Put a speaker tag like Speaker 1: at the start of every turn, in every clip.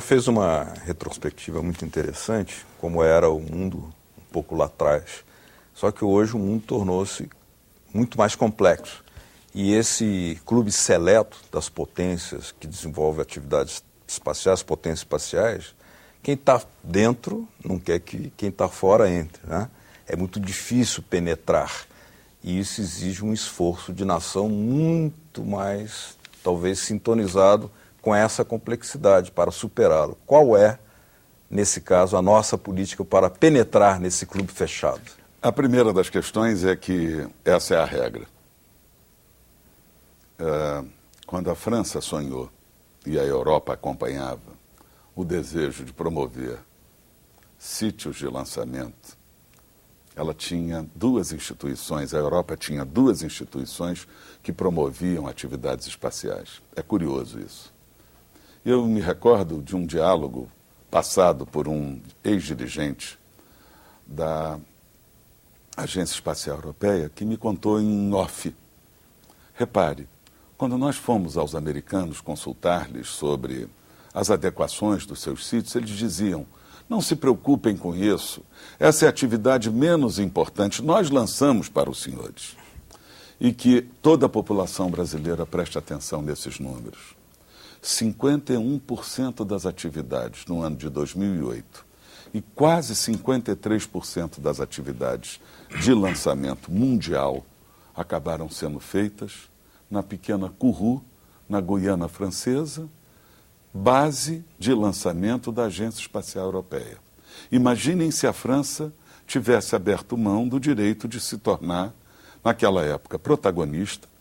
Speaker 1: Fez uma retrospectiva muito interessante, como era o mundo um pouco lá atrás. Só que hoje o mundo tornou-se muito mais complexo. E esse clube seleto das potências que desenvolve atividades espaciais, potências espaciais, quem está dentro não quer que quem está fora entre, né? É muito difícil penetrar. E isso exige um esforço de nação muito mais, talvez, sintonizado com essa complexidade para superá-lo. Qual é, nesse caso, a nossa política para penetrar nesse clube fechado?
Speaker 2: A primeira das questões é que essa é a regra. Quando a França sonhou e a Europa acompanhava o desejo de promover sítios de lançamento, ela tinha duas instituições, a Europa tinha duas instituições que promoviam atividades espaciais. É curioso isso. Eu me recordo de um diálogo passado por um ex-dirigente da Agência Espacial Europeia que me contou em off. Repare, quando nós fomos aos americanos consultar-lhes sobre as adequações dos seus sítios, eles diziam: não se preocupem com isso, essa é a atividade menos importante, nós lançamos para os senhores. E que toda a população brasileira preste atenção nesses números. 51% das atividades no ano de 2008 e quase 53% das atividades de lançamento mundial acabaram sendo feitas na pequena Kourou, na Guiana Francesa, base de lançamento da Agência Espacial Europeia. Imaginem se a França tivesse aberto mão do direito de se tornar, naquela época, protagonista,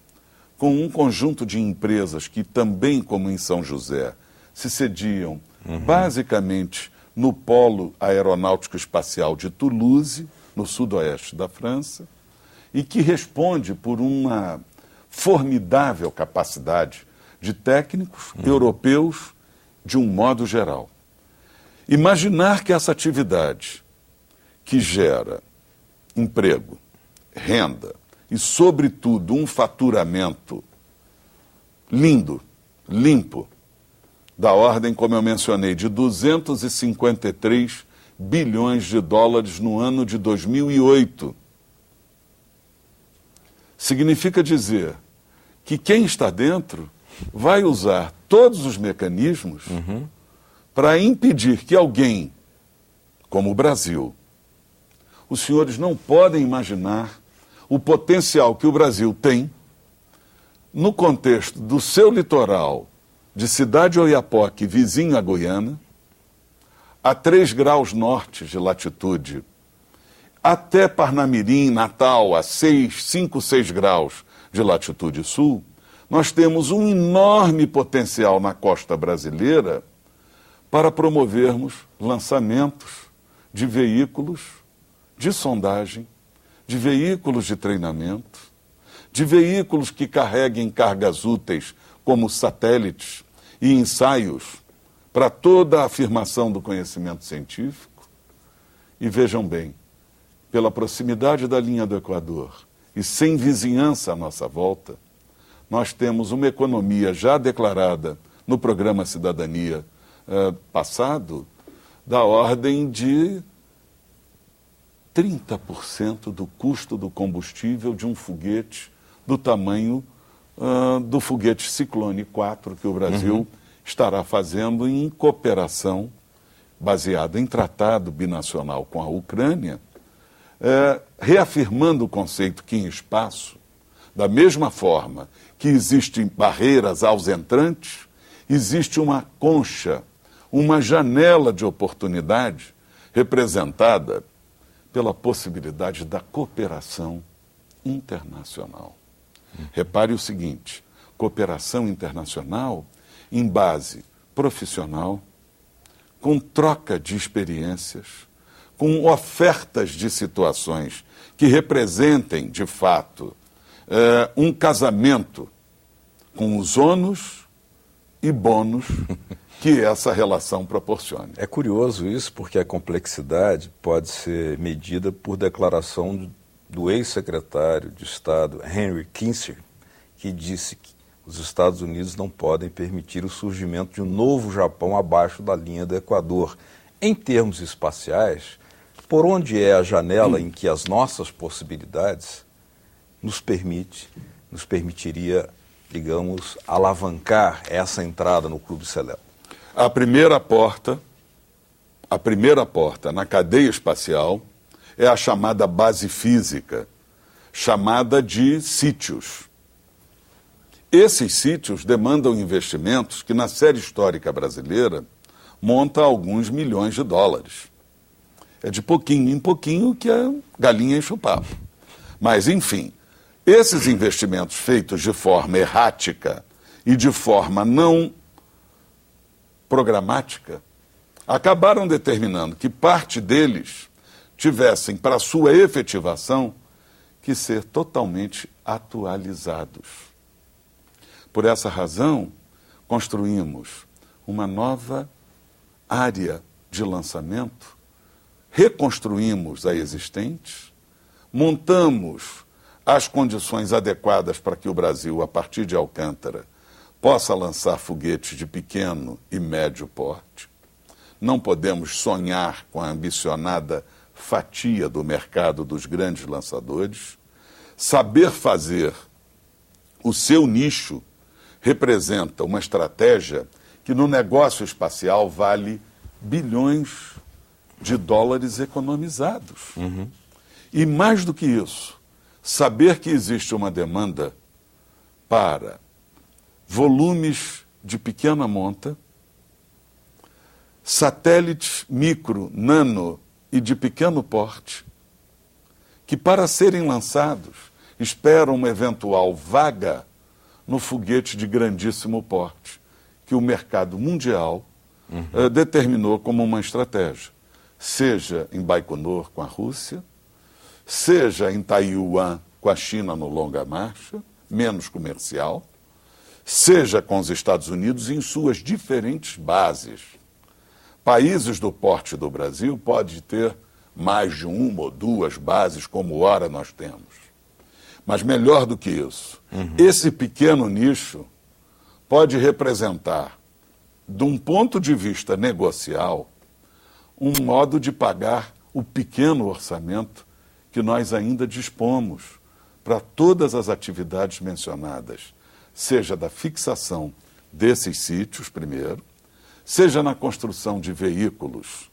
Speaker 2: com um conjunto de empresas que também, como em São José, se sediam basicamente no Polo Aeronáutico Espacial de Toulouse, no sudoeste da França, e que responde por uma formidável capacidade de técnicos europeus de um modo geral. Imaginar que essa atividade, que gera emprego, renda, e, sobretudo, um faturamento lindo, limpo, da ordem, como eu mencionei, de 253 bilhões de dólares no ano de 2008. Significa dizer que quem está dentro vai usar todos os mecanismos para impedir que alguém, como o Brasil, os senhores não podem imaginar o potencial que o Brasil tem no contexto do seu litoral de Cidade Oiapoque, vizinho à Guiana, a 3 graus norte de latitude, até Parnamirim, Natal, a 5, 6 graus de latitude sul, nós temos um enorme potencial na costa brasileira para promovermos lançamentos de veículos de sondagem, de veículos de treinamento, de veículos que carreguem cargas úteis como satélites e ensaios para toda a afirmação do conhecimento científico. E vejam bem, pela proximidade da linha do Equador e sem vizinhança à nossa volta, nós temos uma economia já declarada no programa Cidadania passado da ordem de 30% do custo do combustível de um foguete do tamanho do foguete Ciclone 4 que o Brasil estará fazendo em cooperação, baseado em tratado binacional com a Ucrânia, reafirmando o conceito que em espaço, da mesma forma que existem barreiras aos entrantes, existe uma concha, uma janela de oportunidade representada pela possibilidade da cooperação internacional. Repare o seguinte: cooperação internacional em base profissional, com troca de experiências, com ofertas de situações que representem, de fato, um casamento com os ônus e bônus que essa relação proporcione.
Speaker 1: É curioso isso, porque a complexidade pode ser medida por declaração do ex-secretário de Estado Henry Kissinger, que disse que os Estados Unidos não podem permitir o surgimento de um novo Japão abaixo da linha do Equador. Em termos espaciais, por onde é a janela em que as nossas possibilidades nos permitiria, digamos, alavancar essa entrada no Clube Celel?
Speaker 2: A primeira porta na cadeia espacial é a chamada base física, chamada de sítios. Esses sítios demandam investimentos que, na série histórica brasileira, monta alguns milhões de dólares. É de pouquinho em pouquinho que a galinha enche o papo. Mas, enfim, esses investimentos feitos de forma errática e de forma não programática acabaram determinando que parte deles tivessem, para sua efetivação, que ser totalmente atualizados. Por essa razão, construímos uma nova área de lançamento, reconstruímos a existente, montamos as condições adequadas para que o Brasil, a partir de Alcântara, possa lançar foguetes de pequeno e médio porte. Não podemos sonhar com a ambicionada fatia do mercado dos grandes lançadores. Saber fazer o seu nicho representa uma estratégia que no negócio espacial vale bilhões de dólares economizados. E mais do que isso, saber que existe uma demanda para volumes de pequena monta, satélites micro, nano e de pequeno porte, que para serem lançados esperam uma eventual vaga no foguete de grandíssimo porte, que o mercado mundial determinou como uma estratégia, seja em Baikonur com a Rússia, seja em Taiwan com a China no longa marcha, menos comercial, seja com os Estados Unidos em suas diferentes bases. Países do porte do Brasil podem ter mais de uma ou duas bases, como ora nós temos. Mas melhor do que isso, esse pequeno nicho pode representar, de um ponto de vista negocial, um modo de pagar o pequeno orçamento que nós ainda dispomos para todas as atividades mencionadas, seja da fixação desses sítios, primeiro, seja na construção de veículos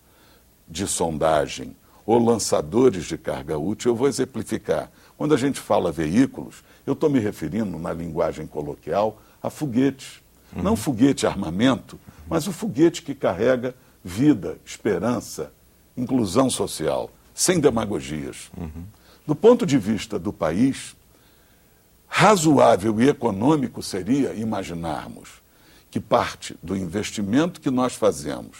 Speaker 2: de sondagem ou lançadores de carga útil. Eu vou exemplificar. Quando a gente fala veículos, eu estou me referindo, na linguagem coloquial, a foguetes. Não foguete armamento, mas o foguete que carrega vida, esperança, inclusão social, sem demagogias. Do ponto de vista do país, razoável e econômico seria imaginarmos que parte do investimento que nós fazemos,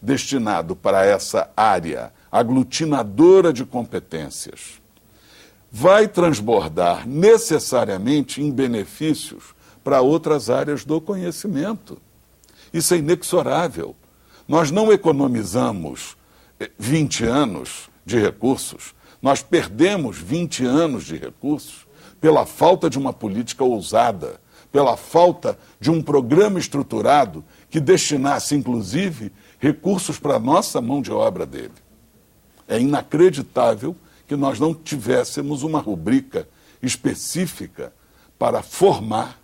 Speaker 2: destinado para essa área aglutinadora de competências, vai transbordar necessariamente em benefícios para outras áreas do conhecimento. Isso é inexorável. Nós não economizamos 20 anos de recursos, nós perdemos 20 anos de recursos pela falta de uma política ousada, pela falta de um programa estruturado que destinasse, inclusive, recursos para a nossa mão de obra dele. É inacreditável que nós não tivéssemos uma rubrica específica para formar,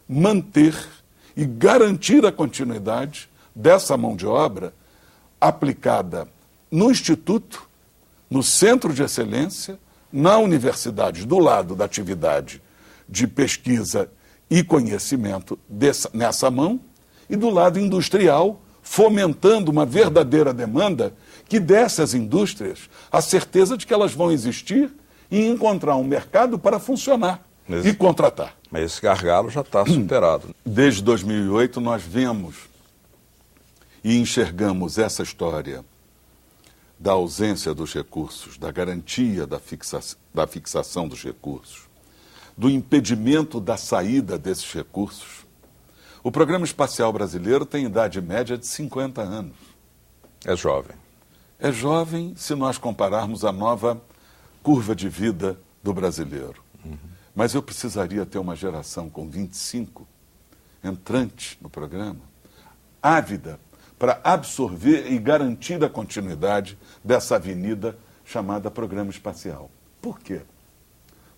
Speaker 2: manter e garantir a continuidade dessa mão de obra aplicada no Instituto, no Centro de Excelência, na universidade, do lado da atividade de pesquisa e conhecimento nessa mão, e do lado industrial, fomentando uma verdadeira demanda que desse às indústrias a certeza de que elas vão existir e encontrar um mercado para funcionar e contratar.
Speaker 1: Mas esse gargalo já está superado.
Speaker 2: Desde 2008 nós vemos e enxergamos essa história da ausência dos recursos, da garantia da fixação dos recursos, do impedimento da saída desses recursos. O Programa Espacial Brasileiro tem idade média de 50 anos.
Speaker 1: É jovem.
Speaker 2: É jovem se nós compararmos a nova curva de vida do brasileiro. Mas eu precisaria ter uma geração com 25 entrante no programa, ávida para absorver e garantir a continuidade dessa avenida chamada Programa Espacial. Por quê?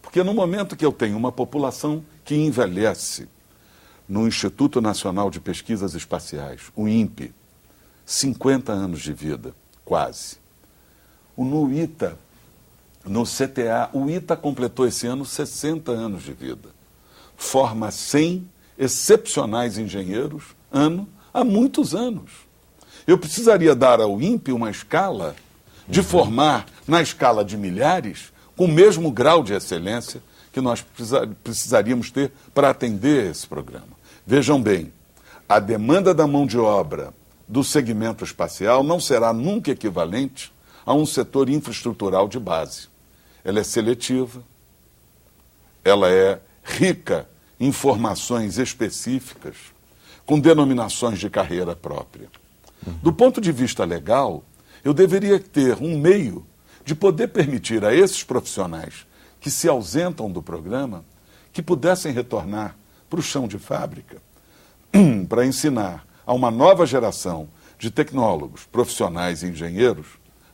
Speaker 2: Porque no momento que eu tenho uma população que envelhece no Instituto Nacional de Pesquisas Espaciais, o INPE, 50 anos de vida, quase. No ITA, no CTA, o ITA completou esse ano 60 anos de vida. Forma 100 excepcionais engenheiros, há muitos anos. Eu precisaria dar ao INPE uma escala de formar, na escala de milhares, com o mesmo grau de excelência que nós precisaríamos ter para atender esse programa. Vejam bem, a demanda da mão de obra do segmento espacial não será nunca equivalente a um setor infraestrutural de base. Ela é seletiva, ela é rica em formações específicas, com denominações de carreira própria. Do ponto de vista legal, eu deveria ter um meio de poder permitir a esses profissionais que se ausentam do programa que pudessem retornar para o chão de fábrica para ensinar a uma nova geração de tecnólogos, profissionais e engenheiros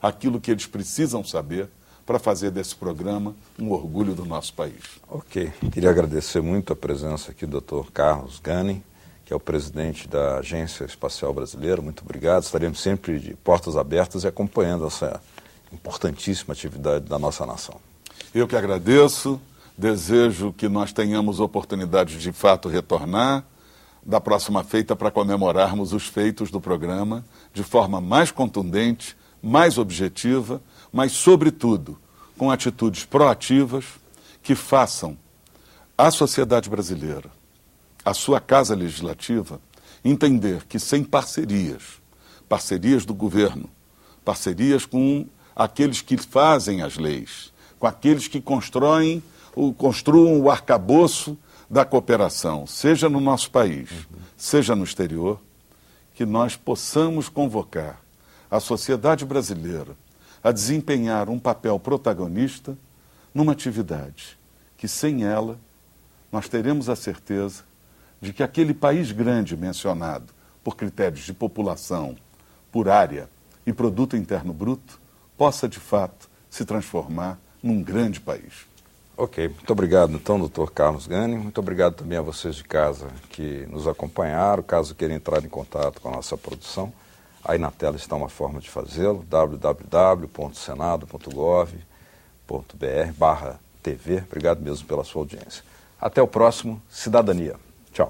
Speaker 2: aquilo que eles precisam saber para fazer desse programa um orgulho do nosso país.
Speaker 1: Ok. Queria agradecer muito a presença aqui do Dr. Carlos Gunning, que é o presidente da Agência Espacial Brasileira. Muito obrigado. Estaremos sempre de portas abertas e acompanhando essa importantíssima atividade da nossa nação.
Speaker 2: Eu que agradeço, desejo que nós tenhamos oportunidade de fato retornar da próxima feita para comemorarmos os feitos do programa de forma mais contundente, mais objetiva, mas, sobretudo, com atitudes proativas que façam a sociedade brasileira, a sua casa legislativa, entender que sem parcerias do governo, parcerias com aqueles que fazem as leis, com aqueles que construam o arcabouço da cooperação, seja no nosso país, seja no exterior, que nós possamos convocar a sociedade brasileira a desempenhar um papel protagonista numa atividade que, sem ela, nós teremos a certeza de que aquele país grande mencionado por critérios de população, por área e produto interno bruto, possa, de fato, se transformar num grande país.
Speaker 1: Ok, muito obrigado então, Dr. Carlos Gunning. Muito obrigado também a vocês de casa que nos acompanharam. Caso queiram entrar em contato com a nossa produção, aí na tela está uma forma de fazê-lo, www.senado.gov.br/TV. Obrigado mesmo pela sua audiência. Até o próximo Cidadania. Tchau.